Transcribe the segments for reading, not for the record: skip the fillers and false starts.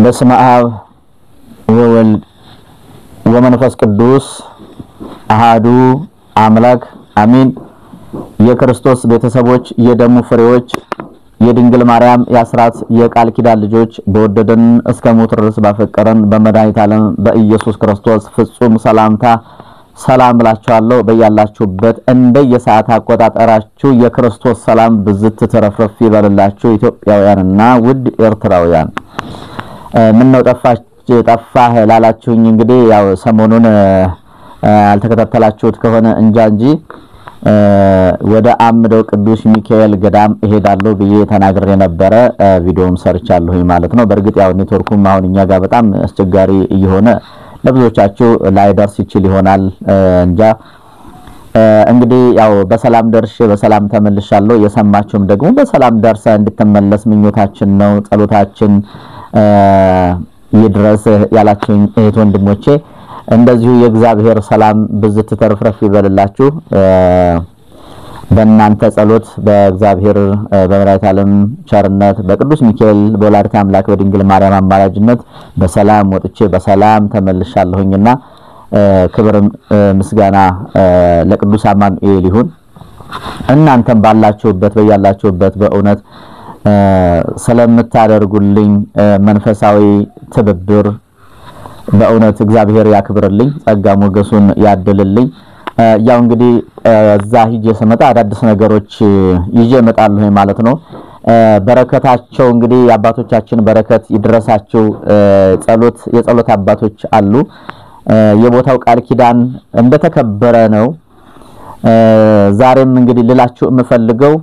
በስመ አብ ወወልድ ወመንፈስ ቅዱስ አሃዱ አምላክ አሜን። የክርስቶስ ቤተሰቦች የደሙ ፍሬዎች የድንግል ማርያም ያስራት የቃል ኪዳን ልጆች በወደደን እስከ ሞት ድረስ ባፈቀረን በመድኃኒተ ዓለም በኢየሱስ ክርስቶስ ፍጹም ሰላምታ ሰላም ብላችኋለሁ። በያላችሁበት እንደየሰዓት አቆጣጠራችሁ የክርስቶስ ሰላም ብዝት ተረፍረፍ ይበልላችሁ ኢትዮጵያውያንና ውድ ኤርትራውያን። ምን ነው ጠፋህ ላላችሁኝ እንግዲህ ያው ሰሞኑን አልተከታተላችሁት ከሆነ እንጂ ወደ አምደው ቅዱስ ሚካኤል ገዳም እሄዳለሁ ብዬ ተናግሬ ነበር። ቪዲዮም ሰርቻለሁ ማለት ነው። በርግጥ ያው ኔትወርኩም አሁን እኛ ጋር በጣም አስቸጋሪ እየሆነ ለብዙዎቻችሁ ላይደርስ ይችል ይሆናል እንጃ። እንግዲህ ያው በሰላም ደርሼ በሰላም ተመልሻለሁ። የሰማችሁም ደግሞ በሰላም ደርሰ እንድትመለስ ምኞታችን ነው፣ ጸሎታችን ይድረስ ያላችሁኝ እህት ወንድሞቼ እንደዚሁ የእግዚአብሔር ሰላም ብዝት ተረፍረፍ ይበልላችሁ። በእናንተ ጸሎት በእግዚአብሔር በመድኃኒተ ዓለም ቸርነት በቅዱስ ሚካኤል በወላዲተ አምላክ በድንግል ማርያም አማላጅነት በሰላም ወጥቼ በሰላም ተመልሻለሁኝና ክብር ምስጋና ለቅዱስ አማኑኤል ይሁን። እናንተም ባላችሁበት በያላችሁበት በእውነት ስለምታደርጉልኝ መንፈሳዊ ትብብር በእውነት እግዚአብሔር ያክብርልኝ፣ ጸጋ ሞገሱን ያድልልኝ። ያው እንግዲህ እዛ ሂጄ ስመጣ አዳዲስ ነገሮች ይዤ እመጣለሁ ማለት ነው። በረከታቸው እንግዲህ አባቶቻችን በረከት ይድረሳቸው። የጸሎት አባቶች አሉ። የቦታው ቃል ኪዳን እንደተከበረ ነው። ዛሬም እንግዲህ ልላችሁ የምፈልገው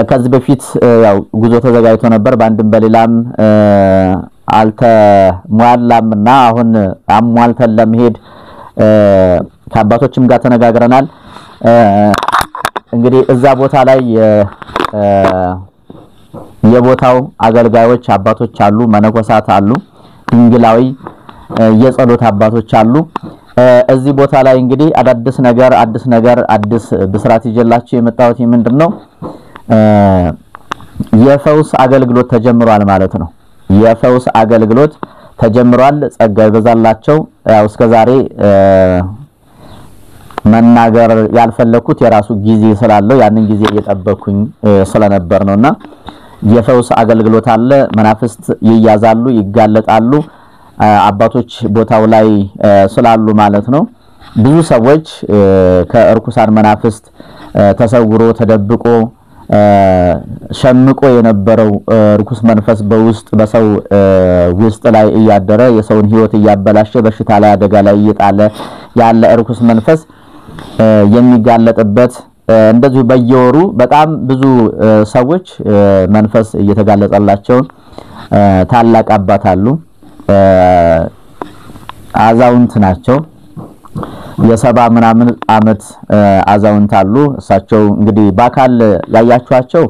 ከዚህ በፊት ያው ጉዞ ተዘጋጅቶ ነበር በአንድም በሌላም አልተሟላምና አሁን አሟልተን ለመሄድ ከአባቶችም ጋር ተነጋግረናል። እንግዲህ እዛ ቦታ ላይ የቦታው አገልጋዮች አባቶች አሉ፣ መነኮሳት አሉ፣ ድንግላዊ የጸሎት አባቶች አሉ። እዚህ ቦታ ላይ እንግዲህ አዲስ ብስራት ይዤላችሁ የመጣሁት ምንድነው የፈውስ አገልግሎት ተጀምሯል ማለት ነው። የፈውስ አገልግሎት ተጀምሯል። ጸጋ ይበዛላቸው። ያው እስከዛሬ መናገር ያልፈለኩት የራሱ ጊዜ ስላለው ያንን ጊዜ እየጠበኩኝ ስለነበር ነውና የፈውስ አገልግሎት አለ። መናፍስት ይያዛሉ፣ ይጋለጣሉ አባቶች ቦታው ላይ ስላሉ ማለት ነው። ብዙ ሰዎች ከእርኩሳን መናፍስት ተሰውሮ ተደብቆ ሸምቆ የነበረው ርኩስ መንፈስ በውስጥ በሰው ውስጥ ላይ እያደረ የሰውን ሕይወት እያበላሸ በሽታ ላይ አደጋ ላይ እየጣለ ያለ ርኩስ መንፈስ የሚጋለጥበት እንደዚሁ በየወሩ በጣም ብዙ ሰዎች መንፈስ እየተጋለጠላቸው ታላቅ አባት አሉ። አዛውንት ናቸው። የሰባ ምናምን አመት አዛውንት አሉ። እሳቸው እንግዲህ በአካል ያያችኋቸው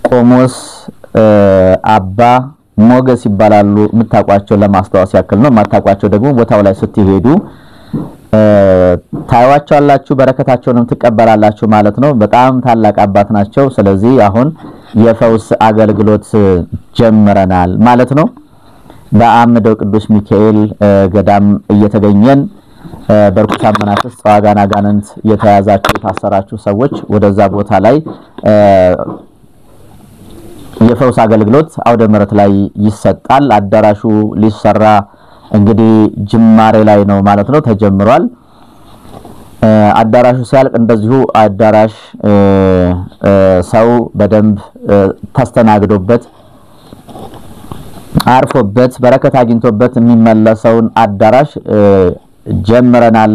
ቆሞስ አባ ሞገስ ይባላሉ። የምታውቋቸው ለማስተዋወስ ያክል ነው። ማታውቋቸው ደግሞ ቦታው ላይ ስትሄዱ ታዩዋቸዋላችሁ፣ በረከታቸውንም ትቀበላላችሁ ማለት ነው። በጣም ታላቅ አባት ናቸው። ስለዚህ አሁን የፈውስ አገልግሎት ጀምረናል ማለት ነው። በአምደው ቅዱስ ሚካኤል ገዳም እየተገኘን በርኩሳን መናፍስት ጸዋጋና ጋንንት የተያዛችሁ የታሰራችሁ ሰዎች ወደዛ ቦታ ላይ የፈውስ አገልግሎት አውደ ምሕረት ላይ ይሰጣል። አዳራሹ ሊሰራ እንግዲህ ጅማሬ ላይ ነው ማለት ነው፣ ተጀምሯል። አዳራሹ ሲያልቅ እንደዚሁ አዳራሽ ሰው በደንብ ተስተናግዶበት አርፎበት በረከት አግኝቶበት የሚመለሰውን አዳራሽ ጀምረናል።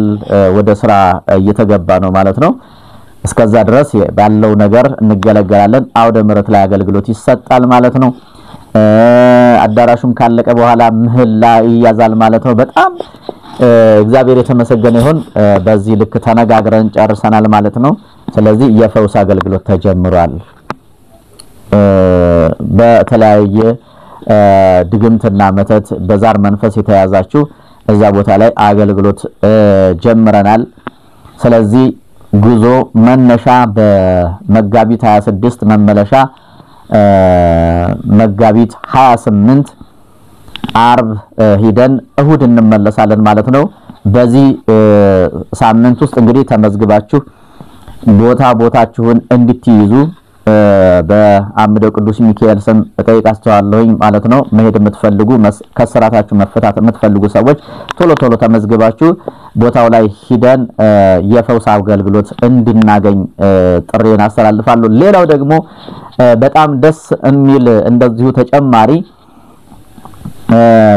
ወደ ስራ እየተገባ ነው ማለት ነው። እስከዛ ድረስ ባለው ነገር እንገለገላለን። አውደ ምሕረት ላይ አገልግሎት ይሰጣል ማለት ነው። አዳራሹም ካለቀ በኋላ ምህላ ይያዛል ማለት ነው። በጣም እግዚአብሔር የተመሰገነ ይሁን። በዚህ ልክ ተነጋግረን ጨርሰናል ማለት ነው። ስለዚህ የፈውስ አገልግሎት ተጀምሯል። በተለያየ ድግምትና መተት በዛር መንፈስ የተያዛችሁ እዛ ቦታ ላይ አገልግሎት ጀምረናል። ስለዚህ ጉዞ መነሻ በመጋቢት 26 መመለሻ መጋቢት 28 አርብ ሂደን እሁድ እንመለሳለን ማለት ነው። በዚህ ሳምንት ውስጥ እንግዲህ ተመዝግባችሁ ቦታችሁን እንድትይዙ በአምደው ቅዱስ ሚካኤል ስም እጠይቃችኋለሁ ማለት ነው። መሄድ የምትፈልጉ ከስራታችሁ መፈታት የምትፈልጉ ሰዎች ቶሎ ተመዝግባችሁ ቦታው ላይ ሂደን የፈውስ አገልግሎት እንድናገኝ ጥሪን አስተላልፋለሁ። ሌላው ደግሞ በጣም ደስ የሚል እንደዚሁ ተጨማሪ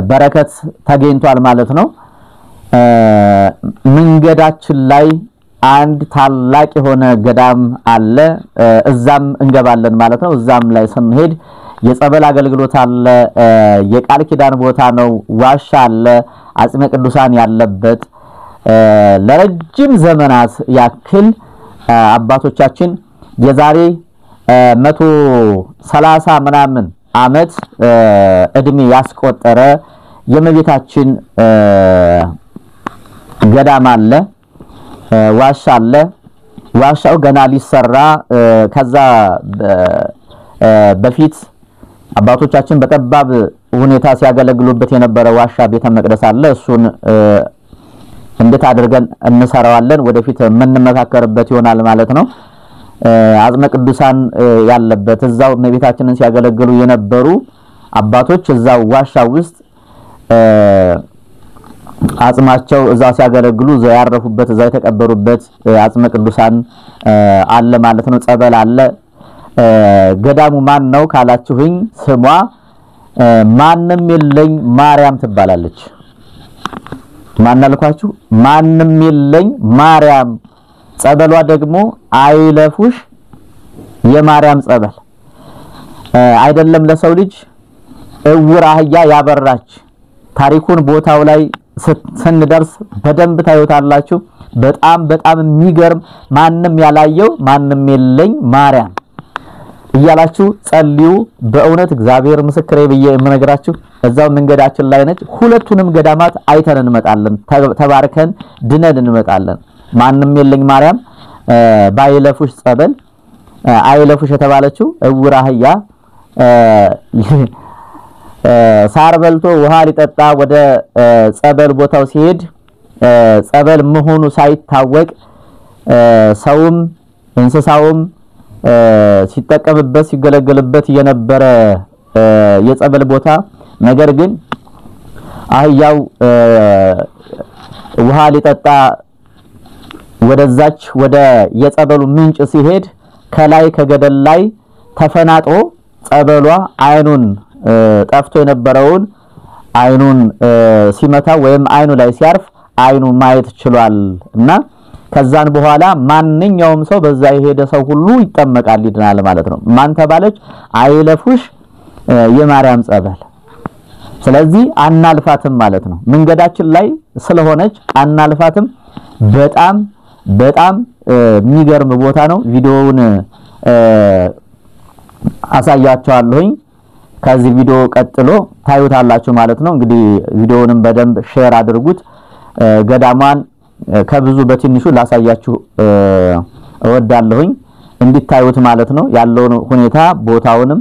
በረከት ተገኝቷል ማለት ነው። መንገዳችን ላይ አንድ ታላቅ የሆነ ገዳም አለ። እዛም እንገባለን ማለት ነው። እዛም ላይ ስንሄድ የጸበል አገልግሎት አለ። የቃል ኪዳን ቦታ ነው። ዋሻ አለ። አጽመ ቅዱሳን ያለበት ለረጅም ዘመናት ያክል አባቶቻችን የዛሬ 130 ምናምን ዓመት እድሜ ያስቆጠረ የእመቤታችን ገዳም አለ። ዋሻ አለ። ዋሻው ገና ሊሰራ ከዛ በፊት አባቶቻችን በጠባብ ሁኔታ ሲያገለግሉበት የነበረ ዋሻ ቤተ መቅደስ አለ። እሱን እንዴት አድርገን እንሰራዋለን ወደፊት የምንመካከርበት ይሆናል ማለት ነው። አጽመ ቅዱሳን ያለበት እዛው እመቤታችንን ሲያገለግሉ የነበሩ አባቶች እዛው ዋሻ ውስጥ አጽማቸው እዛ ሲያገለግሉ እዛ ያረፉበት እዛ የተቀበሩበት አጽመ ቅዱሳን አለ ማለት ነው። ጸበል አለ። ገዳሙ ማን ነው ካላችሁኝ ስሟ ማንም የለኝ ማርያም ትባላለች። ማን አልኳችሁ? ማንም የለኝ ማርያም። ጸበሏ ደግሞ አይለፉሽ የማርያም ጸበል አይደለም ለሰው ልጅ እውር አህያ ያበራች። ታሪኩን ቦታው ላይ ስንደርስ በደንብ ታዩታላችሁ። በጣም የሚገርም ማንም ያላየው ማንም የለኝ ማርያም እያላችሁ ጸልዩ። በእውነት እግዚአብሔር ምስክሬ ብዬ የምነግራችሁ እዛው መንገዳችን ላይ ነች። ሁለቱንም ገዳማት አይተን እንመጣለን። ተባርከን ድነን እንመጣለን። ማንም የለኝ ማርያም ባይለፉሽ ጸበል አይለፉሽ የተባለችው እውር አህያ ሳር በልቶ ውሃ ሊጠጣ ወደ ጸበል ቦታው ሲሄድ ጸበል መሆኑ ሳይታወቅ ሰውም እንስሳውም ሲጠቀምበት ሲገለገልበት የነበረ የጸበል ቦታ ነገር ግን አህያው ውሃ ሊጠጣ ወደዛች ወደ የጸበሉ ምንጭ ሲሄድ ከላይ ከገደል ላይ ተፈናጥሮ ጸበሏ አይኑን ጠፍቶ የነበረውን አይኑን ሲመታ ወይም አይኑ ላይ ሲያርፍ አይኑ ማየት ችሏል እና ከዛን በኋላ ማንኛውም ሰው በዛ የሄደ ሰው ሁሉ ይጠመቃል ይድናል ማለት ነው። ማን ተባለች? አይለፉሽ የማርያም ጸበል። ስለዚህ አናልፋትም ማለት ነው። መንገዳችን ላይ ስለሆነች አናልፋትም። በጣም የሚገርም ቦታ ነው። ቪዲዮውን አሳያችኋለሁኝ። ከዚህ ቪዲዮ ቀጥሎ ታዩታላችሁ ማለት ነው። እንግዲህ ቪዲዮውንም በደንብ ሼር አድርጉት። ገዳማን ከብዙ በትንሹ ላሳያችሁ እወዳለሁኝ እንድታዩት ማለት ነው ያለውን ሁኔታ ቦታውንም።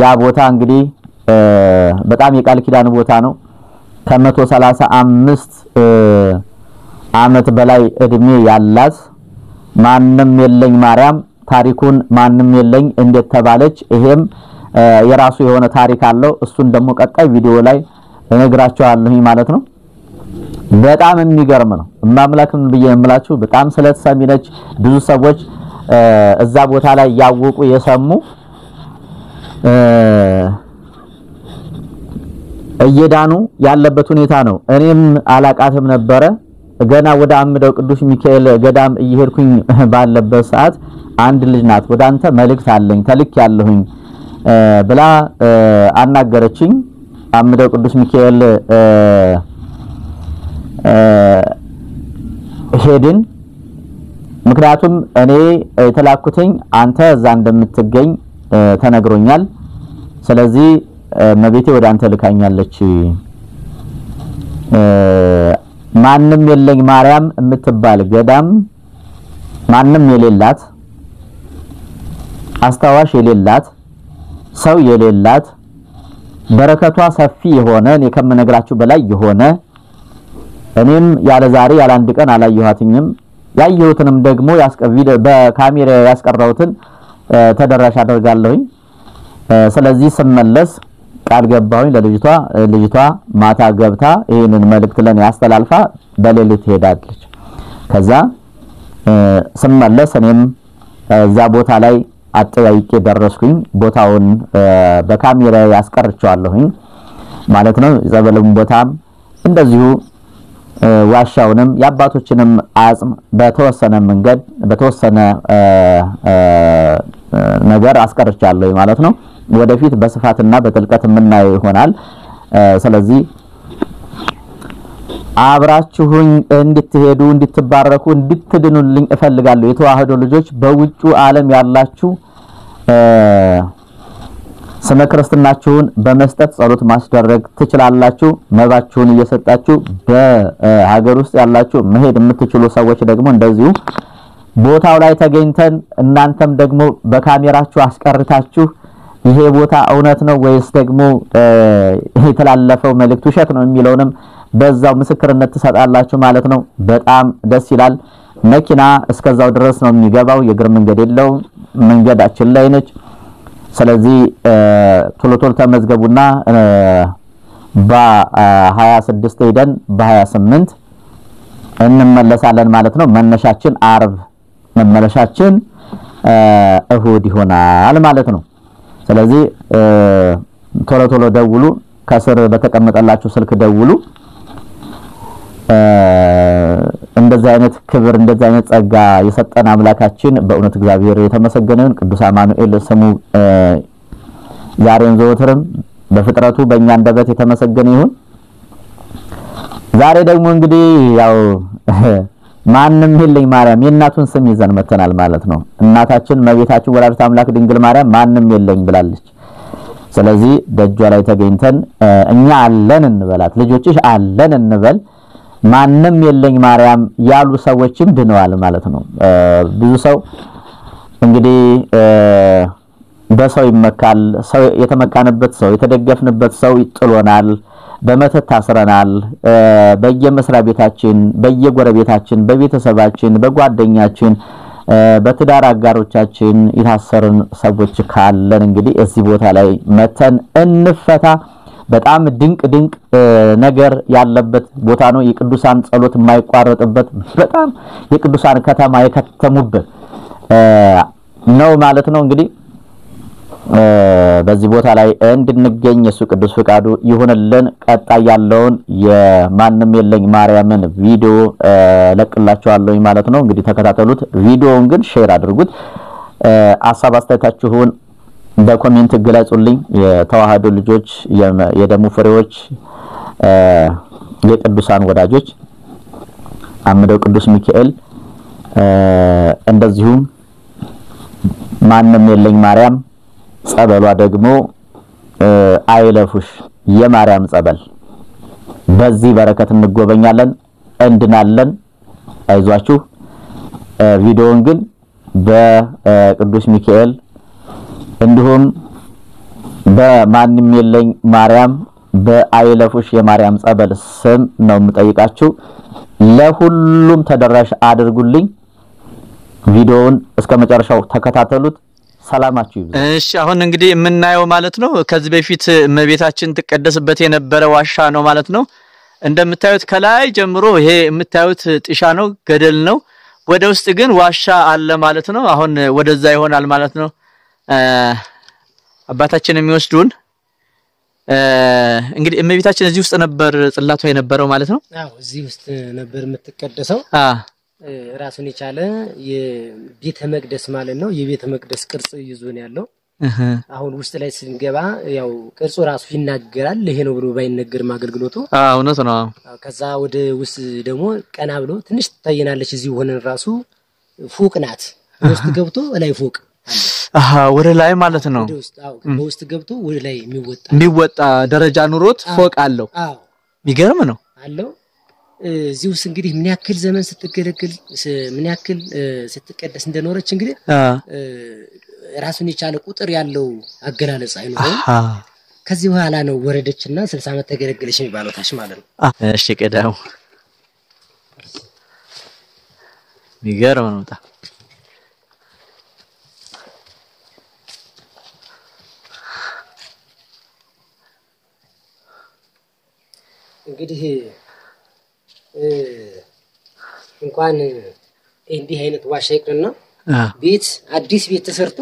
ያ ቦታ እንግዲህ በጣም የቃል ኪዳን ቦታ ነው። ከ135 ዓመት በላይ እድሜ ያላት ማንም የለኝ ማርያም ታሪኩን ማንም የለኝ እንዴት ተባለች ይሄም የራሱ የሆነ ታሪክ አለው። እሱን ደግሞ ቀጣይ ቪዲዮ ላይ እነግራችኋለሁ ማለት ነው። በጣም የሚገርም ነው። ማምላክም ብዬ እምላችሁ በጣም ስለተሰሚ ነች። ብዙ ሰዎች እዛ ቦታ ላይ ያወቁ የሰሙ እየዳኑ ያለበት ሁኔታ ነው። እኔም አላቃትም ነበረ። ገና ወደ አምደው ቅዱስ ሚካኤል ገዳም እየሄድኩኝ ባለበት ሰዓት አንድ ልጅ ናት ወደ አንተ መልእክት አለኝ ተልክ ያለሁኝ ብላ አናገረችኝ። አምደው ቅዱስ ሚካኤል ሄድን። ምክንያቱም እኔ የተላኩትኝ አንተ እዛ እንደምትገኝ ተነግሮኛል። ስለዚህ መቤቴ ወደ አንተ ልካኛለች። ማንም የለኝ ማርያም የምትባል ገዳም ማንም የሌላት አስተዋሽ የሌላት ሰው የሌላት በረከቷ ሰፊ የሆነ እኔ ከመነግራችሁ በላይ የሆነ እኔም ያለ ዛሬ ያለ አንድ ቀን አላየኋትኝም ያየሁትንም ደግሞ በካሜራ ያስቀራሁትን ተደራሽ አደርጋለሁኝ ስለዚህ ስመለስ ቃል ገባሁኝ ለልጅቷ ማታ ገብታ ይሄንን መልእክት ለኔ ያስተላልፋ በሌሊት ሄዳለች ከዛ ስመለስ እኔም እዛ ቦታ ላይ አጥያይቄ ደረስኩኝ ቦታውን በካሜራ ያስቀርቻለሁኝ ማለት ነው ጸበሉን ቦታም እንደዚሁ ዋሻውንም ያባቶችንም አጽም በተወሰነ መንገድ በተወሰነ ነገር አስቀርቻለሁ ማለት ነው ወደፊት በስፋትና በጥልቀት ምናየው ይሆናል ስለዚህ አብራችሁኝ እንድትሄዱ እንድትባረኩ እንድትድኑልኝ እፈልጋለሁ የተዋህዶ ልጆች በውጩ ዓለም ያላችሁ ስመ ክርስትናችሁን በመስጠት ጸሎት ማስደረግ ትችላላችሁ መባችሁን እየሰጣችሁ በሀገር ውስጥ ያላችሁ መሄድ የምትችሉ ሰዎች ደግሞ እንደዚሁ ቦታው ላይ ተገኝተን እናንተም ደግሞ በካሜራችሁ አስቀርታችሁ ይሄ ቦታ እውነት ነው ወይስ ደግሞ የተላለፈው መልእክት ውሸት ነው የሚለውንም በዛው ምስክርነት ተሰጣላችሁ ማለት ነው በጣም ደስ ይላል መኪና እስከዛው ድረስ ነው የሚገባው የግር መንገድ የለው መንገዳችን ላይ ነች ስለዚህ ቶሎ ተመዝገቡና በ26 ሄደን በ28 እንመለሳለን ማለት ነው መነሻችን አርብ መመለሻችን እሁድ ይሆናል ማለት ነው ስለዚህ ቶሎ ደውሉ ከስር በተቀመጠላችሁ ስልክ ደውሉ እንደዛ አይነት ክብር እንደዛ አይነት ጸጋ የሰጠን አምላካችን በእውነት እግዚአብሔር የተመሰገነውን ቅዱስ አማኑኤል ስሙ ዛሬን ዘወትርም በፍጥረቱ በእኛ እንደበት የተመሰገነ ይሁን ዛሬ ደግሞ እንግዲህ ያው ማንንም ይልኝ ማርያም የእናቱን ስም ይዘን መተናል ማለት ነው እናታችን መቤታችን ወላዲተ አምላክ ድንግል ማርያም ማንንም ይልኝ ብላለች ስለዚህ ደጇ ላይ ተገኝተን እኛ አለን እንበላት ልጆችሽ አለን እንበል ማንንም ይልኝ ማርያም ያሉ ሰዎችም ድነዋል ማለት ነው ብዙ ሰው እንግዲህ በሰው ይመካል ሰው የተመካነበት ሰው የተደገፍንበት ሰው ይጥሎናል በመተት ታስረናል በየመስራ ቤታችን በየጎረቤታችን በቤተሰባችን በጓደኛችን በትዳር አጋሮቻችን የታሰርን ሰዎች ካለን እንግዲህ እዚህ ቦታ ላይ መተን እንፈታ በጣም ድንቅ ነገር ያለበት ቦታ ነው የቅዱሳን ጸሎት የማይቋረጥበት በጣም የቅዱሳን ከተማ የከተሙበት ነው ማለት ነው እንግዲህ በዚህ ቦታ ላይ እንድንገኝ የሱ ቅዱስ ፍቃዱ ይሁንልን ቀጣይ ያለውን የማንንም የለኝ ማርያምን ቪዲዮ ለቅላችኋለሁ ማለት ነው እንግዲህ ተከታተሉት ቪዲዮውን ግን ሼር አድርጉት አሳብ አስተያየታችሁን በኮሜንት ግለጹልኝ የተዋህዶ ልጆች የደሙ ፍሬዎች የቅዱሳን ወዳጆች አምደው ቅዱስ ሚካኤል እንደዚሁም ማንንም የለኝ ማርያም ጸበሏ ደግሞ አይለፉሽ የማርያም ጸበል በዚህ በረከት እንጎበኛለን እንድናለን አይዟችሁ ቪዲዮውን ግን በቅዱስ ሚካኤል እንዲሁም በማንንም የለኝ ማርያም በአይለፉሽ የማርያም ጸበል ስም ነው የምጠይቃችሁ ለሁሉም ተደራሽ አድርጉልኝ ቪዲዮውን እስከመጨረሻው ተከታተሉት ሰላማችሁ ይብዛ እሺ አሁን እንግዲህ የምናየው ማለት ነው ከዚህ በፊት መቤታችን ተቀደስበት የነበረ ዋሻ ነው ማለት ነው እንደምታዩት ከላይ ጀምሮ ይሄ የምታዩት ጥሻ ነው ገደል ነው ወደ ውስጥ ግን ዋሻ አለ ማለት ነው አሁን ወደዛ ይሆናል ማለት ነው አባታችን የሚወስዱን እንግዲህ መቤታችን እዚህ ውስጥ ነበር ጽላቷ የነበረው ማለት ነው አዎ እዚህ ውስጥ ነበር የምትቀደሰው ራሱን የቻለ የቤተ መቅደስ ማለት ነው የቤተ መቅደስ ቅርጽ ይዞን ያለው አሁን ውስጥ ላይ ስንገባ ያው ቅርጹ ራሱ ይናገራል ይሄ ነው ብሎ ባይነገርም አገልግሎቱ እውነት ነው ከዛ ወደ ውስጥ ደግሞ ቀና ብሎ ትንሽ ታየናለች እዚህ ሆነን ራሱ ፉቅ ናት ውስጥ ገብቶ ላይ ፉቅ ወደ ላይ ማለት ነው ውስጥ ገብቶ ወደ ላይ የሚወጣ ደረጃ ኑሮት ፎቅ አለው የሚገርም ነው አለው እዚሁስ እንግዲህ ምን ያክል ዘመን ስትገለግል ምን ያክል ስትቀደስ እንደኖረች እንግዲህ ራሱን የቻለ ቁጥር ያለው አገላለጽ አይኖርም ከዚህ በኋላ ነው ወረደችና 60 ዓመት ተገለገለች የሚባለው ታሽ ማለት ነው እሺ ቀዳው ሚገርም ነው ታ እንግዲህ እንኳን እንዲህ አይነት ዋሻ ይቅርና ቤት አዲስ ቤት ተሰርቶ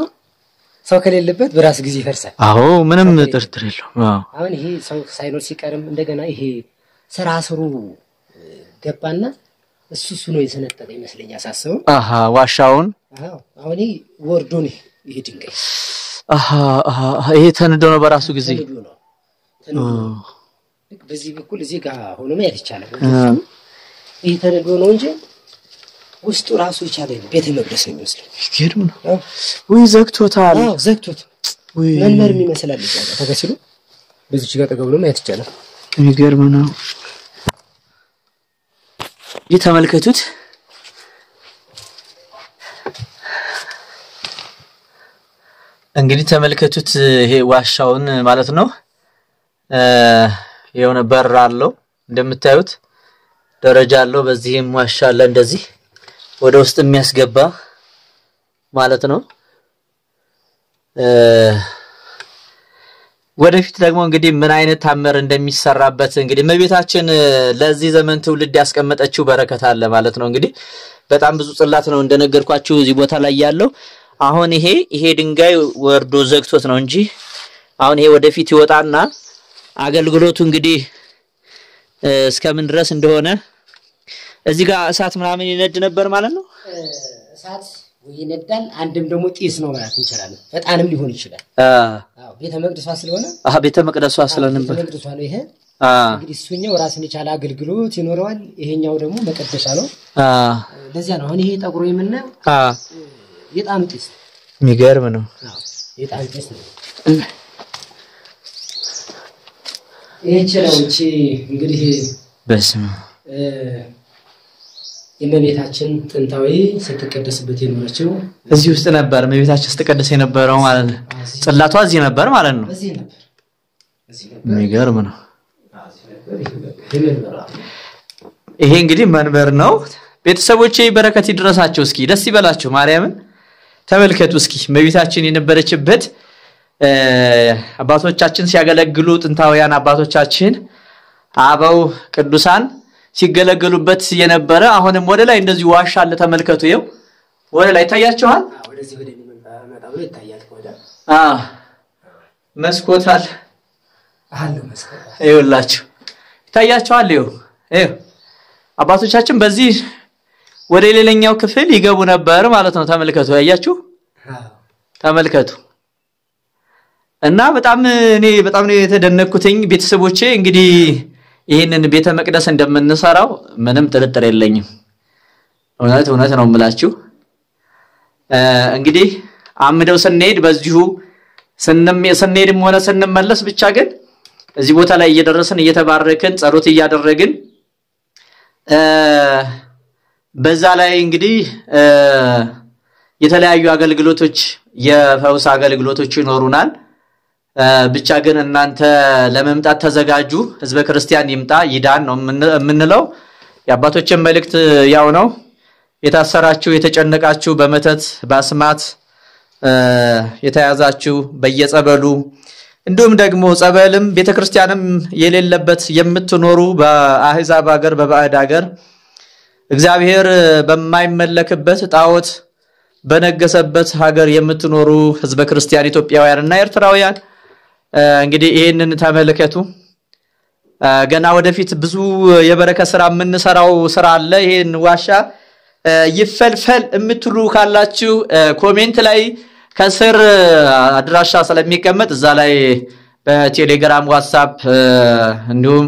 ሰው ከሌለበት በራስ ጊዜ ይፈርሳል አዎ ምንም ጥርጥር የለውም አሁን ይሄ ሰው ሳይኖር ሲቀርም እንደገና ይሄ ስሩ ገባና እሱ ነው የሰነጠቀ ይመስለኛል ሳስበው ዋሻውን አሁን ወርዶ ነው ይሄ ድንጋይ ይሄ ተንዶ ነው በራሱ ጊዜ በዚህ በኩል እዚህ ጋር ሆኖ ማለት ይቻላል ይሄ ተንዶ ነው እንጂ ውስጡ ራሱ ይቻላል ቤተ መቅደስ ነው የሚመስለው ይገርም ነው ወይ ዘግቶታል ዘግቶት ወይ መንመር የሚመስላል ይችላል ተከስሎ በዚህ ጋር ተቀብሎ ማለት ይቻላል ይገርም ነው ይተመልከቱት እንግዲህ ተመልከቱት ይሄ ዋሻውን ማለት ነው የሆነ በር አለው እንደምታዩት ደረጃ አለው በዚህም ዋሻ አለ እንደዚህ ወደ ውስጥ የሚያስገባ ማለት ነው ወደፊት ደግሞ እንግዲህ ምን አይነት ታምር እንደሚሰራበት እንግዲህ መቤታችን ለዚህ ዘመን ትውልድ ያስቀመጠችው በረከት አለ ማለት ነው እንግዲህ በጣም ብዙ ጽላት ነው እንደነገርኳችሁ እዚህ ቦታ ላይ ያለው አሁን ይሄ ድንጋይ ወርዶ ዘግቶት ነው እንጂ አሁን ይሄ ወደፊት ይወጣና አገልግሎቱ እንግዲህ እስከምን ድረስ እንደሆነ እዚህ ጋር እሳት ምናምን ይነድ ነበር ማለት ነው እሳት ይነዳል አንድም ደግሞ ጢስ ነው ማለት እንችላለን በጣንም ሊሆን ይችላል ቤተ መቅደሷ ስለሆነ ቤተ መቅደሷ ስለነበር ቤተ መቅደሷ ነው ይሄ እንግዲህ እሱኛው ራስን የቻለ አገልግሎት ይኖረዋል ይሄኛው ደግሞ መቀደሻ ነው ለዚያ ነው አሁን ይሄ ጠቁሮ የምናየው የጣም ጢስ የሚገርም ነው የጣም ጢስ ነው ይሄችለው እቺ እንግዲህ በስመ የመቤታችን ጥንታዊ ስትቀደስበት የኖረችው እዚህ ውስጥ ነበር መቤታችን ስትቀደስ የነበረው ማለት ነው ጽላቷ እዚህ ነበር ማለት ነው እዚህ ነበር የሚገርም ነው ይሄ እንግዲህ መንበር ነው ቤተሰቦቼ በረከት ይድረሳቸው እስኪ ደስ ይበላችሁ ማርያምን ተመልከቱ እስኪ መቤታችን የነበረችበት አባቶቻችን ሲያገለግሉ ጥንታውያን አባቶቻችን አበው ቅዱሳን ሲገለገሉበት የነበረ አሁንም ወደ ላይ እንደዚህ ዋሻ አለ ተመልከቱ ይው ወደ ላይ ታያችኋል ወደዚህ ወደ መጣው ይታያል ወደ መስኮት አለ መስኮት ይውላችሁ ታያችኋል ይው አባቶቻችን በዚህ ወደ ሌላኛው ክፍል ይገቡ ነበር ማለት ነው ተመልከቱ ያያችሁ ተመልከቱ እና በጣም ነው የተደነኩትኝ ቤተሰቦቼ እንግዲህ ይሄንን ቤተ መቅደስ እንደምንሰራው ምንም ጥርጥር የለኝም እውነት ነው የምላችሁ እንግዲህ አምደው ስንሄድ በዚሁ ስንሄድም ሆነ ስንመለስ ብቻ ግን እዚህ ቦታ ላይ እየደረስን እየተባረክን ጸሎት እያደረግን በዛ ላይ እንግዲህ የተለያዩ አገልግሎቶች የፈውስ አገልግሎቶች ይኖሩናል ብቻ ግን እናንተ ለመምጣት ተዘጋጁ ህዝበ ክርስቲያን ይምጣ ይዳን ነው የምንለው የአባቶችን መልእክት ያው ነው የታሰራችሁ የተጨነቃችሁ በመተት ባስማት የተያዛችሁ በየጸበሉ እንዲሁም ደግሞ ጸበልም ቤተክርስቲያንም የሌለበት የምትኖሩ በአህዛብ ሀገር በባዕድ ሀገር እግዚአብሔር በማይመለክበት ጣዖት በነገሰበት ሀገር የምትኖሩ ህዝበ ክርስቲያን ኢትዮጵያውያንና ኤርትራውያን እንግዲህ ይሄንን ተመልከቱ ገና ወደፊት ብዙ የበረከት ስራ የምንሰራው ስራ አለ ይሄን ዋሻ ይፈልፈል እምትሉ ካላችሁ ኮሜንት ላይ ከስር አድራሻ ስለሚቀመጥ እዛ ላይ በቴሌግራም ዋትስአፕ እንዲሁም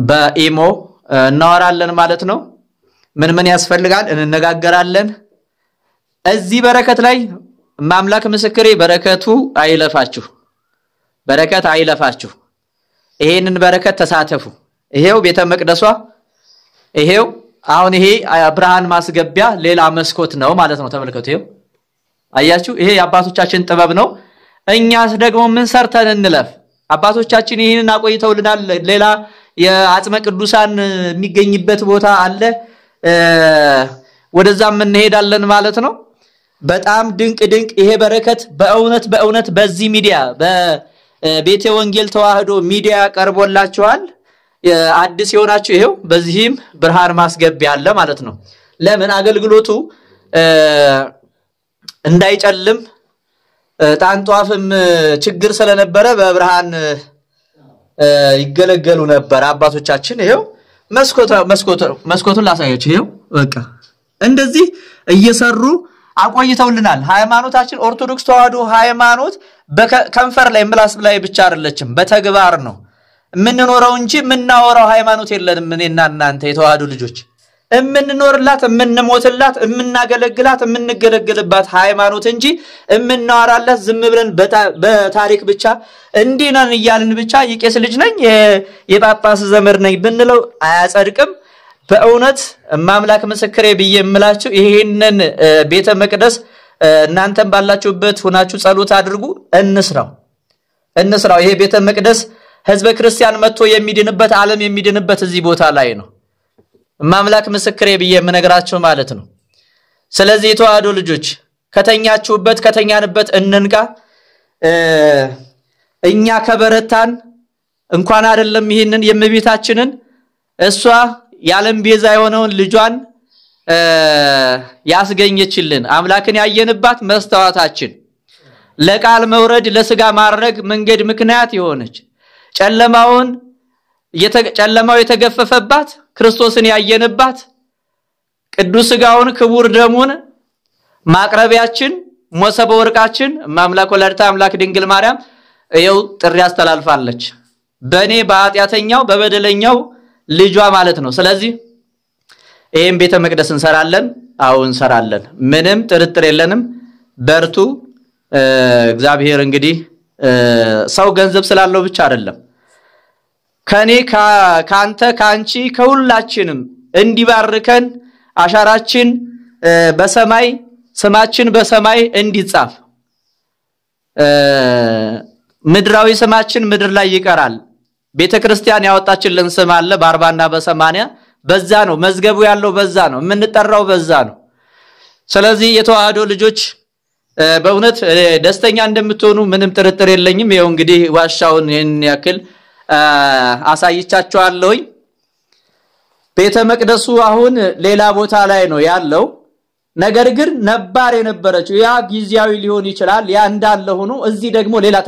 በኢሞ እናወራለን ማለት ነው ምን ያስፈልጋል እንነጋገራለን እዚህ በረከት ላይ ማምላክ ምስክሬ በረከቱ አይለፋችሁ በረከት አይለፋችሁ ይሄንን በረከት ተሳተፉ ይሄው ቤተ መቅደሷ ይሄው አሁን ይሄ ብርሃን ማስገቢያ ሌላ መስኮት ነው ማለት ነው ተመልከቱ ይሄው አያችሁ ይሄ የአባቶቻችን ጥበብ ነው እኛስ ደግሞ ምን ሰርተን እንለፍ አባቶቻችን ይሄንን አቆይተውልናል ሌላ የአጽመ ቅዱሳን የሚገኝበት ቦታ አለ ወደዛም እንሄዳለን ማለት ነው በጣም ድንቅ ይሄ በረከት በእውነት በዚህ ሚዲያ በቤተ ወንጌል ተዋህዶ ሚዲያ ቀርቦላችኋል አዲስ የሆናችሁ ይሄው በዚህም ብርሃን ማስገቢያ አለ ማለት ነው ለምን አገልግሎቱ እንዳይጨልም ጣንጧፍም ችግር ስለነበረ በብርሃን ይገለገሉ ነበር አባቶቻችን ይሄው መስኮቱን ላሳያችሁ ይሄው በቃ እንደዚህ እየሰሩ አቆይተውልናል ሃይማኖታችን ኦርቶዶክስ ተዋህዶ ሃይማኖት በከንፈር ላይ ምላስ ላይ ብቻ አይደለችም በተግባር ነው ምንኖረው እንጂ ምናወራው ሃይማኖት የለንም እኔና እናንተ የተዋህዶ ልጆች ምንኖርላት ምንሞትላት ምናገለግላት ምንገለግልባት ሃይማኖት እንጂ ምናወራላት ዝም ብለን በታሪክ ብቻ እንዲናን ይያልን ብቻ የቄስ ልጅ ነኝ የጳጳስ ዘመር ነኝ ብንለው አያጸድቅም በእውነት ማምላክ መስክሬ በየምላችሁ ይሄንን ቤተ መቅደስ እናንተም ባላችሁበት ሆናችሁ ጸሎት አድርጉ እንስራው ይሄ ቤተ መቅደስ ህዝበ ክርስቲያን መጥቶ የሚድንበት ዓለም የሚድንበት እዚህ ቦታ ላይ ነው ማምላክ መስክሬ በየምነግራችሁ ማለት ነው ስለዚህ የተዋህዶ ልጆች ከተኛንበት እንንቃ እኛ ከበረታን እንኳን አይደለም ይሄንን የመቤታችንን እሷ ያለም ቤዛ የሆነውን ልጇን ያስገኘችልን አምላክን ያየንባት መስተዋታችን ለቃል መውረድ ለስጋ ማረግ መንገድ ምክንያት የሆነች ጨለማው የተገፈፈባት ክርስቶስን ያየንባት ቅዱስ ስጋውን ክቡር ደሙን ማቅረቢያችን ሞሰበ ወርቃችን ማምላክ ወላዲተ አምላክ ድንግል ማርያም ይው ጥሪ ያስተላልፋለች በኔ በኃጢአተኛው በበደለኛው ልጇ ማለት ነው ስለዚህ ይሄን ቤተ መቅደስ እንሰራለን ምንም ጥርጥር የለንም በርቱ እግዚአብሔር እንግዲህ ሰው ገንዘብ ስላለው ብቻ አይደለም ከኔ ካንተ ካንቺ ከሁላችንም እንዲባርከን አሻራችን በሰማይ ስማችን በሰማይ እንዲጻፍ ምድራዊ ስማችን ምድር ላይ ይቀራል ቤተክርስቲያን ያወጣችልን ስም አለ በ40 እና በ80 በዛ ነው መዝገቡ ያለው በዛ ነው የምንጠራው በዛ ነው ስለዚህ የተዋህዶ ልጆች በእውነት ደስተኛ እንደምትሆኑ ምንም ጥርጥር የለኝም ይሄው እንግዲህ ዋሻውን ይሄን ያክል አሳይቻችኋለሁ ቤተ መቅደሱ አሁን ሌላ ቦታ ላይ ነው ያለው ነገር ግን ነባር የነበረችው ያ ጊዜያዊ ሊሆን ይችላል ያ እንዳለ ሆኖ እዚህ ደግሞ ሌላ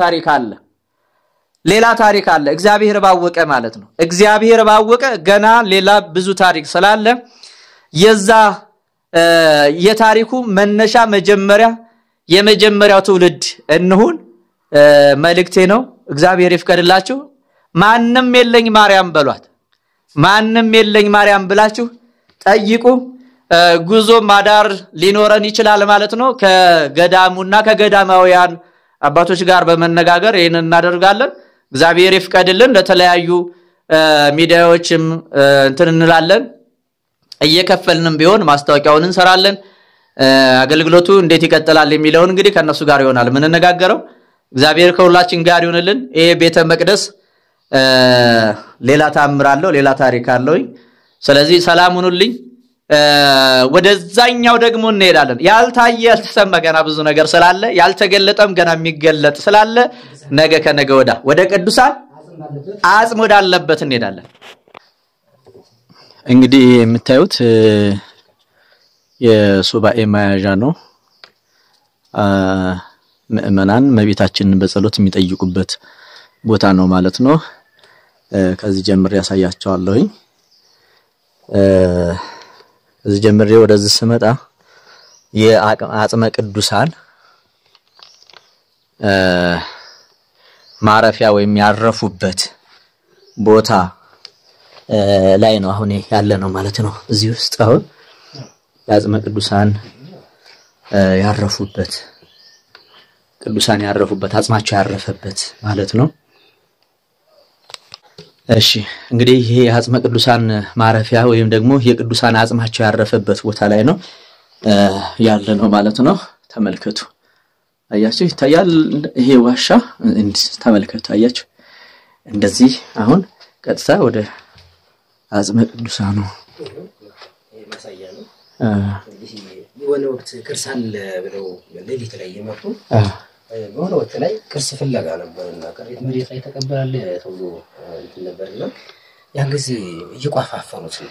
ታሪክ አለ እግዚአብሔር ባወቀ ማለት ነው እግዚአብሔር ባወቀ ገና ሌላ ብዙ ታሪክ ስላለ የዛ የታሪኩ መነሻ የመጀመሪያው ትውልድ እንሁን መልእክቴ ነው እግዚአብሔር ይፍቀድላችሁ ማንንም የለኝ ማርያም በሏት ማንንም የለኝ ማርያም ብላችሁ ጠይቁ ጉዞ ማዳር ሊኖረን ይችላል ማለት ነው ከገዳሙና ከገዳማውያን አባቶች ጋር በመነጋገር ይሄንን እናደርጋለን እግዚአብሔር ይፍቀድልን ለተለያዩ ሚዲያዎችም እንትን እንላለን እየከፈልንም ቢሆን ማስታወቂያውን እንሰራለን አገልግሎቱ እንዴት ይቀጥላል የሚለውን እንግዲህ ከነሱ ጋር ይሆናል ምን እንነጋገረው እግዚአብሔር ከሁላችን ጋር ይሁንልን ይሄ ቤተ መቅደስ ሌላ ታምራለሁ ሌላ ታሪክ አለው ስለዚህ ሰላም ሁኑልኝ ወደዛኛው ደግሞ እንሄዳለን ያልታየ ያልተሰማ ገና ብዙ ነገር ስላለ ያልተገለጠም ገና የሚገለጥ ስላለ ነገ ከነገ ወደ ቅዱሳን አጽም ወዳለበት እንሄዳለን እንግዲህ የምታዩት የሱባኤ ማያዣ ነው ምእመናን መቤታችንን በጸሎት የሚጠይቁበት ቦታ ነው ማለት ነው ከዚህ ጀምሬ ያሳያቸዋለሁ እዚህ ጀምሬ ወደዚህ ስመጣ የአጽመ ቅዱሳን ማረፊያ ወይም ያረፉበት ቦታ ላይ ነው አሁን ያለ ነው ማለት ነው እዚህ ውስጥ አሁን የአጽመ ቅዱሳን ያረፉበት አጽማቸው ያረፈበት ማለት ነው እሺ እንግዲህ ይሄ አጽመ ቅዱሳን ማረፊያ ወይም ደግሞ የቅዱሳን አጽማቸው ያረፈበት ቦታ ላይ ነው ያለ ነው ማለት ነው ተመልከቱ አያችሁ ይታያል ይሄ ዋሻ ተመልከቱ አያችሁ እንደዚህ አሁን ቀጥታ ወደ አጽመ ቅዱሳኑ ማሳያ ነው እንግዲህ የሆነ ወቅት ቅርሳን ብለው ለሊት ላይ የመጡ በሆነ ወቅት ላይ ቅርስ ፍለጋ ነበርና ቅሪት መሬት ላይ ተቀበላለ ተብሎ ነበርና ያን ጊዜ እየቋፋፈሩት ነው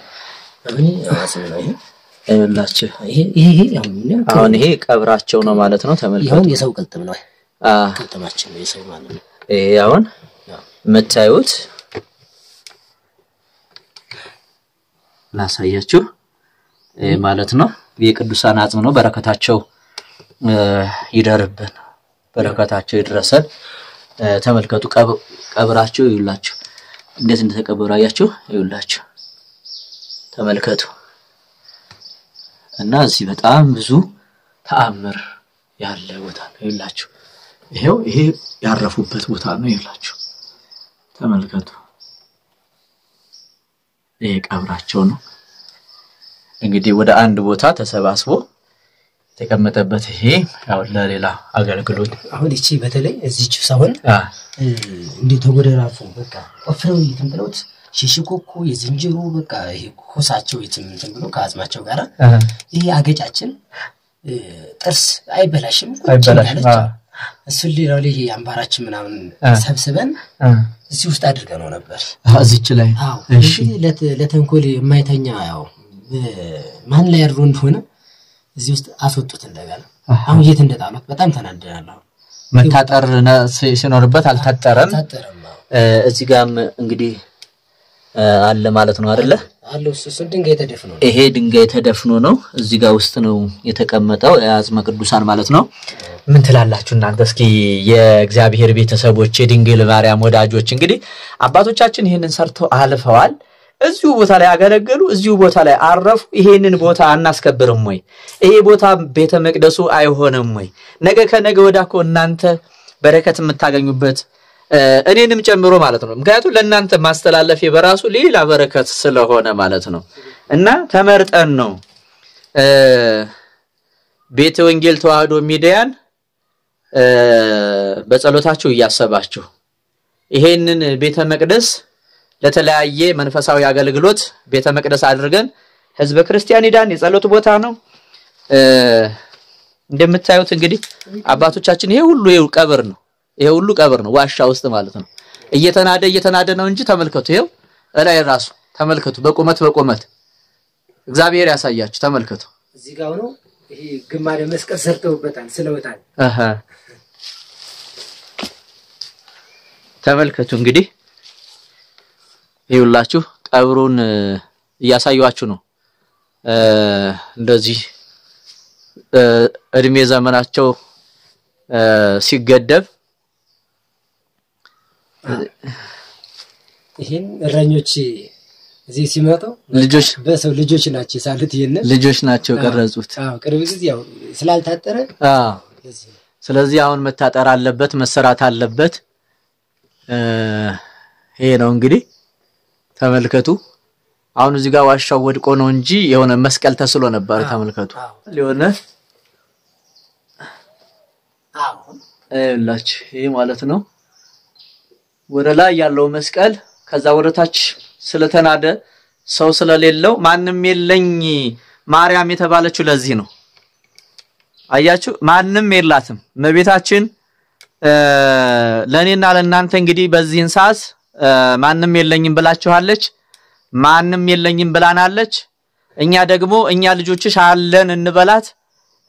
አሁን አጽም ነው አይላችሁ ይሄ አሁን ይሄ ቀብራቸው ነው ማለት ነው ተመልከቱ አሁን የሰው ቅልጥም ነው ቅልጥማችን ነው የሰው ማለት ነው ይሄ አሁን መታዩት ላሳያችሁ ማለት ነው የቅዱሳን አጽም ነው በረከታቸው ይደርብን በረከታቸው ይድረሰን ተመልከቱ ቀብራቸው ይውላችሁ እንዴት እንደተቀበሩ አያችሁ ይውላችሁ ተመልከቱ እና እዚህ በጣም ብዙ ተአምር ያለ ቦታ ነው ይውላችሁ ይሄ ያረፉበት ቦታ ነው ይውላችሁ ተመልከቱ ይሄ ቀብራቸው ነው እንግዲህ ወደ አንድ ቦታ ተሰባስቦ ተቀመጠበት ይሄ ያው ለሌላ አገልግሎት አሁን እቺ በተለይ እዚች ሳይሆን እንዴ ተጎደራፉ በቃ ወፍረው ይተምብሎት ሽሽኮኮ የዝንጀሮ በቃ ይሄ ኮሳቸው ይተምብሎ ከአጽማቸው ጋራ ይሄ አገጫችን ጥርስ አይበላሽም አይበላሽም እሱ ሌላው ላይ አምባራችን ምናምን ሰብስበን እዚህ ውስጥ አድርገነው ነበር እዚች ላይ እሺ ለተንኮል የማይተኛ ያው ማን ላይ ያሩ እንደሆነ እዚህ ውስጥ አስወጡት እንደገና አሁን የት እንደጣሉት በጣም ተናደናለሁ መታጠር ሲኖርበት አልታጠረም እዚህ ጋርም እንግዲህ አለ ማለት ነው አይደለ አለው እሱ ድንጋይ ተደፍኖ ይሄ ድንጋይ ተደፍኖ ነው እዚህ ጋር ውስጥ ነው የተቀመጠው የአጽመ ቅዱሳን ማለት ነው ምን ትላላችሁ እናንተ እስኪ የእግዚአብሔር ቤተሰቦች የድንግል ማርያም ወዳጆች እንግዲህ አባቶቻችን ይሄንን ሰርተው አልፈዋል እዚሁ ቦታ ላይ ያገለገሉ እዚሁ ቦታ ላይ አረፉ ይሄንን ቦታ አናስከብርም ወይ ይሄ ቦታ ቤተ መቅደሱ አይሆንም ወይ ነገ ከነገ ወዳኮ እናንተ በረከት የምታገኙበት እኔንም ጨምሮ ማለት ነው ምክንያቱም ለእናንተ ማስተላለፍ በራሱ ሌላ በረከት ስለሆነ ማለት ነው እና ተመርጠን ነው ቤተ ወንጌል ተዋህዶ ሚዲያን በጸሎታችሁ ያያሰባችሁ ይሄንን ቤተ መቅደስ ለተለያየ መንፈሳዊ አገልግሎት ቤተ መቅደስ አድርገን ህዝበ ክርስቲያን ይዳን የጸሎት ቦታ ነው እንደምታዩት እንግዲህ አባቶቻችን ይሄ ሁሉ ቀብር ነው ይሄ ሁሉ ቀብር ነው ዋሻ ውስጥ ማለት ነው እየተናደ ነው እንጂ ተመልከቱ ይሄው እላይ ራሱ ተመልከቱ በቁመት እግዚአብሔር ያሳያችሁ ተመልከቱ እዚህ ጋር ነው ይሄ ግማደ መስቀል ሰርተውበታል ስለወጣል ተመልከቱ እንግዲህ ይውላችሁ ቀብሩን ያሳያችሁ ነው እንደዚህ እድሜ ዘመናቸው ሲገደብ ይሄን እረኞች እዚህ ሲመጡ ልጆች በሰው ልጆች ናቸው ሳሉት ይሄንን ልጆች ናቸው ቀረጹት ቅርብ ጊዜ ያው ስላልታጠረ ስለዚህ አሁን መታጠር አለበት መሰራት አለበት ይሄ ነው እንግዲህ ተመልከቱ አሁን እዚህ ጋር ዋሻው ወድቆ ነው እንጂ የሆነ መስቀል ተስሎ ነበር ተመልከቱ ሊሆነ አይላችሁ ይሄ ማለት ነው ወደ ላይ ያለው መስቀል ከዛ ወደታች ስለተናደ ሰው ስለሌለው ማንንም የለኝ ማርያም የተባለችው ለዚህ ነው አያችሁ ማንንም የላትም መቤታችን ለኔና ለእናንተ እንግዲህ በዚህን ሰዓት ማንንም የለኝም ብላችኋለች ማንንም የለኝም ብላናለች እኛ ደግሞ እኛ ልጆችሽ አለን እንበላት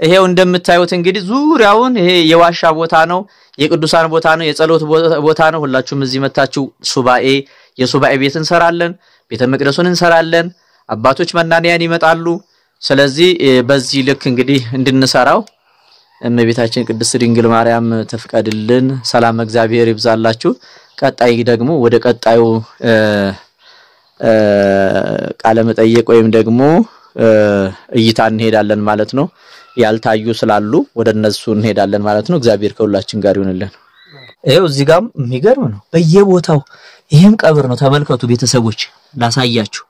ይሄው እንደምታዩት እንግዲህ ዙሪያውን ይሄ የዋሻ ቦታ ነው የቅዱሳን ቦታ ነው የጸሎት ቦታ ነው ሁላችሁም እዚህ መታችሁ ሱባኤ የሱባኤ ቤት እንሰራለን ቤተ መቅደሱን እንሰራለን አባቶች መናንያን ይመጣሉ ስለዚህ በዚህ ልክ እንግዲህ እንድንሰራው እመቤታችን ቅድስት ድንግል ማርያም ተፍቀድልን ሰላም እግዚአብሔር ይብዛላችሁ ቀጣይ ደግሞ ወደ ቀጣዩ ቃለ መጠይቅ ወይም ደግሞ እይታ እንሄዳለን ማለት ነው ያልታዩ ስላሉ ወደ እነሱ እንሄዳለን ማለት ነው እግዚአብሔር ከሁላችን ጋር ይሁንልን ይሄው እዚህ ጋር የሚገርም ነው በየቦታው ይሄም ቀብር ነው ተመልከቱ ቤተሰቦች ላሳያችሁ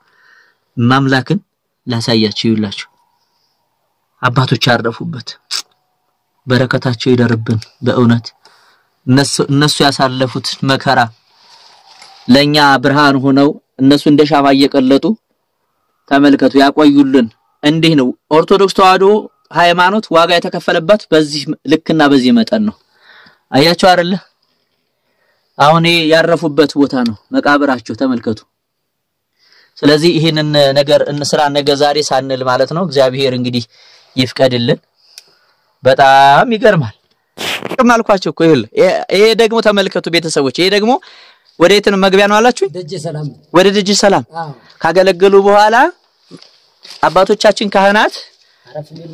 ማምላክን ላሳያችሁ ይውላችሁ አባቶች ያረፉበት በረከታቸው ይደርብን በእውነት እነሱ ያሳለፉት መከራ ለኛ ብርሃን ሆነው እነሱ እንደ ሻማ እየቀለጡ ተመልከቱ ያቆዩልን እንዲህ ነው ኦርቶዶክስ ተዋህዶ ሃይማኖት ዋጋ የተከፈለበት በዚህ ልክና በዚህ መጠን ነው አያችሁ አይደለ አሁን ያረፉበት ቦታ ነው መቃብራቸው ተመልከቱ ስለዚህ ይሄንን ነገር እንስራ ነገ ዛሬ ሳንል ማለት ነው እግዚአብሔር እንግዲህ ይፍቀድልን በጣም ይገርማል ከማልኳቸው እኮ ይሄ ደግሞ ተመልከቱ ቤተሰቦች ይሄ ደግሞ ወዴት ነው መግቢያ ነው አላችሁ ደጀ ሰላም ወደ ደጀ ሰላም ካገለገሉ በኋላ አባቶቻችን ካህናት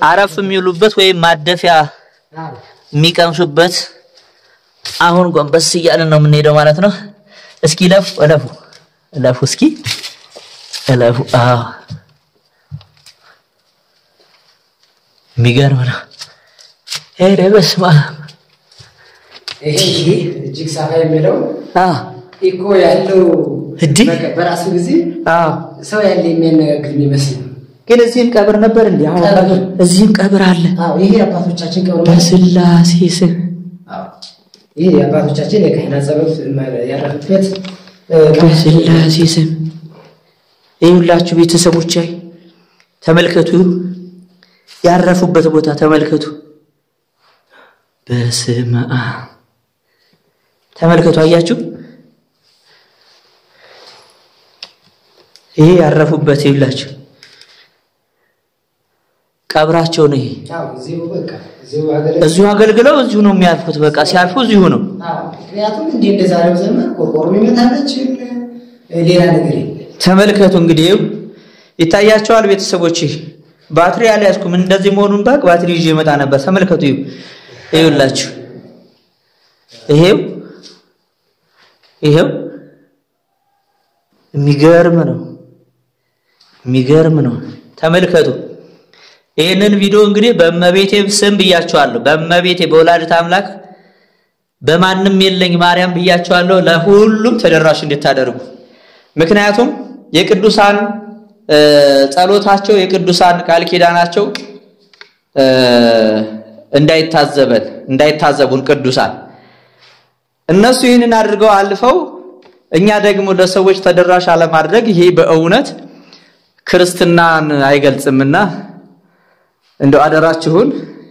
አረፍ የሚሉበት ወይ ማደፊያ የሚቀምሱበት አሁን ጎንበስ ይያልን ነው የምንሄደው ማለት ነው እስኪ ለፉ እስኪ ለፉ ሚገርም ነው ሄደ በስማ ይሄ እጅግ ሰፋ የሚለው ኢኮ ያለው በራሱ ጊዜ ሰው ያለ የሚያነጋግር ይመስል ግን እዚህም ቀብር ነበር እንዴ አሁን እዚህም ቀብር አለ ይሄ አባቶቻችን ቀብር በስላሴ ስም ይሄ አባቶቻችን የካህናት ጸሎት ያረፉበት በስላሴ ስም ይሁላችሁ ቤተሰቦች ተመልከቱ ያረፉበት ቦታ ተመልከቱ በስማ ተመልከቱ አያችሁ ይሄ ያረፉበት ይላችሁ ቀብራቸው ነው ይሄ እዚሁ አገልግለው እዚሁ ነው የሚያርፉት በቃ ሲያርፉ እዚሁ ነው ምክንያቱም እንደዛሬው ዘመን ቆርቆሮ ይመታለች ሌላ ነገር ተመልከቱ እንግዲህ ይታያቸዋል ቤተሰቦች ባትሪ ያለያስኩም እንደዚህ መሆኑን ባክ ባትሪ ይዤ መጣ ነበር ተመልከቱ ይውላችሁ ይሄው የሚገርም ነው ተመልከቱ ይሄንን ቪዲዮ እንግዲህ በእመቤቴ ስም ብያቸዋለሁ በእመቤቴ በወላዲተ አምላክ በማንም የለኝ ማርያም ብያቸዋለሁ ለሁሉም ተደራሽ እንድታደርጉ ምክንያቱም የቅዱሳን ጸሎታቸው የቅዱሳን ቃል ኪዳናቸው እንዳይታዘቡን ቅዱሳን እነሱ ይሄንን አድርገው አልፈው እኛ ደግሞ ለሰዎች ተደራሽ አለማድረግ ይሄ በእውነት ክርስትናን አይገልጽምና እንደው አደራችሁን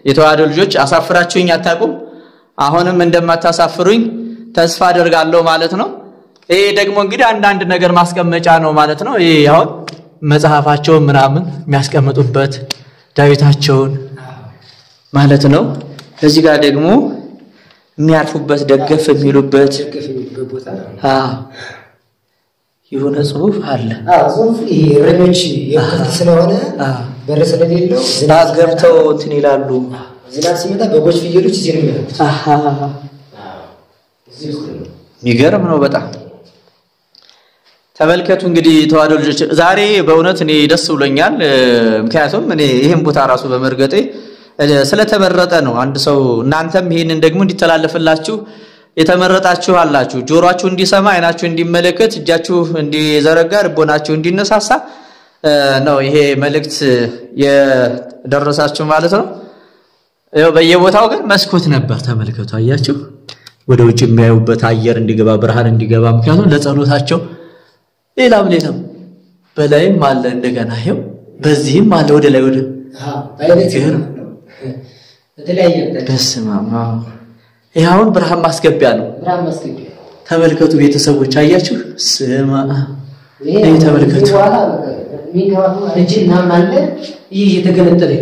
የተዋህዶ ልጆች አሳፍራችሁኝ አታቁም አሁንም እንደማታሳፍሩኝ ተስፋ አደርጋለሁ ማለት ነው ይሄ ደግሞ እንግዲህ አንድ ነገር ማስቀመጫ ነው ማለት ነው ይሄ አሁን መጽሐፋቸውን ምናምን የሚያስቀምጡበት ዳዊታቸውን ማለት ነው እዚህ ጋር ደግሞ የሚያርፉበት ደገፍ የሚሉበት ቦታ የሆነ ጽሁፍ አለ ጽሁፍ ይሄ የከፍት ስለሆነ በረሰ ለሌለው ዝናብ ገብተው እንትን ይላሉ ዝናብ ሲመጣ በጎች ፍየሎች እዚህ ነው የሚያሉት የሚገርም ነው በጣም ተመልከቱ እንግዲህ ተዋህዶ ልጆች ዛሬ በእውነት እኔ ደስ ብሎኛል ምክንያቱም እኔ ይሄን ቦታ ራሱ በመርገጤ ስለተመረጠ ነው አንድ ሰው እናንተም ይሄንን ደግሞ እንዲተላለፍላችሁ የተመረጣችሁ አላችሁ ጆሮአችሁ እንዲሰማ አይናችሁ እንዲመለከት እጃችሁ እንዲዘረጋ ልቦናችሁ እንዲነሳሳ ነው ይሄ መልእክት የደረሳችሁ ማለት ነው ያው በየቦታው ግን መስኮት ነበር ተመልከቱ አያችሁ ወደ ውጭ የሚያዩበት አየር እንዲገባ ብርሃን እንዲገባ ምክንያቱም ለጸሎታቸው ሌላም በላይም አለ እንደገና ይሄው በዚህም አለ ወደ ላይ ወደ በስማማ ይሄውን ብርሃን ማስገቢያ ነው ተመልከቱ ቤተሰቦች አያችሁ ስማ ይሄ ተመልከቱ እጅና ማለ ይሄ የተገነጠለ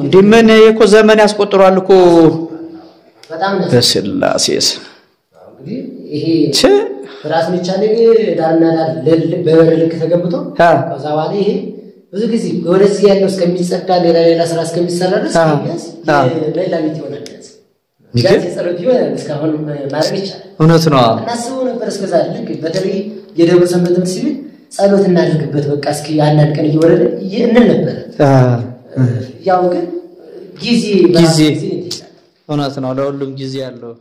እንደምን እኮ ዘመን ያስቆጥሯል እኮ በጣም ነው በስላሴስ እንግዲህ ይሄ ራስን ይቻለ ዳርና ዳር በበረልክ ተገንብቶ ከዛ በኋላ ይሄ ብዙ ጊዜ ወደዚህ ያለው እስከሚጸዳ ሌላ ስራ እስከሚሰራ ድረስ ለላሚት ይሆናል ይገርም ጸሎት ይሆናል እስካሁን ማድረግ ይቻላል እውነት ነው እናስቡ ነበር እስከዛ ልክ በተለይ የደብረ ሰንበት ትምህርት ቤት ጸሎት እናድርግበት በቃ እስኪ አንድ ቀን እየወረደ እንል ነበር ያው ግን ጊዜ እውነት ነው ለሁሉም ጊዜ ያለው